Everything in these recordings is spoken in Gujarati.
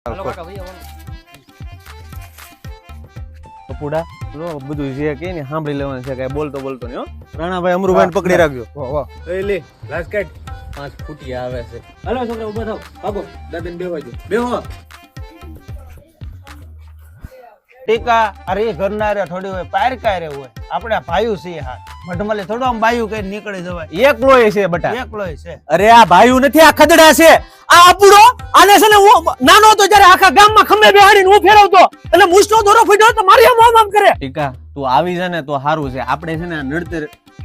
કપૂડા લો બધું જે કે ને સાંભળી લેવાનું છે, કઈ બોલતો ને હો. રાણાભાઈ અમરુભાઈ પકડી રાખજો. એ લે લાસ કાઢ 5 ફૂટિયા આવે છે. હાલો છોકરા ઉભા થાવ, ભાગો દાદાને બેહવા દો. બેહો. ટીકા અરે ઘરના રે થોડી હોય પાર કાય રે હોય, આપણે ભાઈઓ છીએ હા મઢમલે થોડો આમ બાયું કઈ નીકળી જવાય. એકલોય છે બટા, એકલોય છે. અરે આ ભાઈઓ નથી, આ ખદડા છે. આ અપુડો આને છે ને હું નાનો હતો જ્યારે આખા ગામમાં ખંભે બેહાડીને હું ફેરવતો એટલે મુસ્ટો દોરો ફૂટ્યો તો મારી આમ કરે. ટીકા તું આવી જા ને તો સારું છે, આપણે છે ને નડતર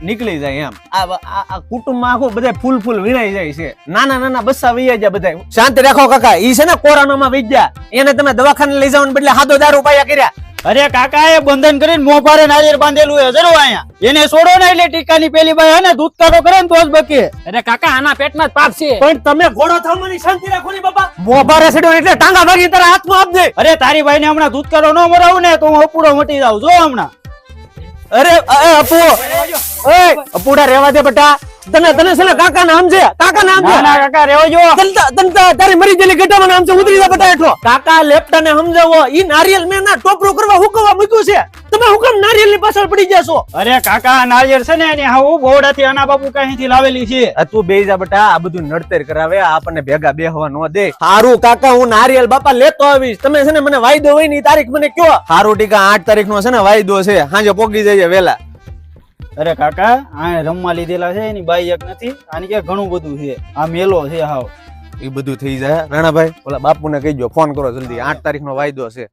નીકળી જાય એમ. આ કુટુંબમાં આખું બધા ફૂલ વીણાઈ જાય છે. નાના બસ્સા વૈયા જાય બધા. શાંતિ રાખો કાકા, ઈ છે ને કોરોનામાં વૈજ્યા, એને તમે દવાખાને લઈ જવાને બદલે હાથો દારૂ પાયા કર્યા. અરે કાકા એ બંધન કરીને મોભારે નારિયેળ બાંધેલું છે જરો અહીંયા, એને છોડો ને એટલે ટીકાની પેલી બાઈ હે ને દૂધ કાઢો કરે ને તો જ બકે. અરે કાકા આના પેટમાં જ પાપ છે. પણ તમે ઘોડો થવાની શાંતિ રાખો ને બાપા. મોભારે છેડો એટલે ટાંગા ભાગી તારા હાથમાં આપ દે. અરે તારી ભાઈ ને હમણાં દૂધ કાઢો ન મરાવું ને તો હું અપૂડો મટી જાઉં જો હમણાં. અરે અપુ અપુડા રેવા દે બેટા. તને છે ને કાકા નામ છે, કાકા નામ છે. ના કાકા રેવો જો તારી મરી ગયેલી ગટામાં નામ છે, ઉતરી જા બેટા હેઠો. કાકા લેપટા ને સમજાવો, ઈ નારિયેલ મેં ના ટોપરો કરવા હુકવા મૂક્યું છે, તમે હુકમ નારિયેલ ની પાછળ પડી જશો. અરે કાકા નારિયેળ છે ને એની હાઉ બોવડાથી આના બાપુ કઈથી લાવેલી છે. તું બેહી જા બેટા, આ બધું નડતર કરાવે, આપણને ભેગા બેહવા ન દે. હારું કાકા હું નારિયેલ બાપા લેતો આવીશ, તમે છે ને મને વાયદો હોય ની તારીખ મને કયો. હારું ટીકા 8 તારીખ નો છે ને વાયદો છે, સાંજે પોગી જઈએ વેલા. અરે કાકા આ રમવા લીધેલા છે એની બાઈ એક નથી, આની કે ઘણું બધું છે, આ મેલો છે હાવ. એ બધું થઈ જાય રાણાભાઈ, ઓલા બાપુને કહીજો ફોન કરો જલ્દી, 8 તારીખ નો વાયદો છે.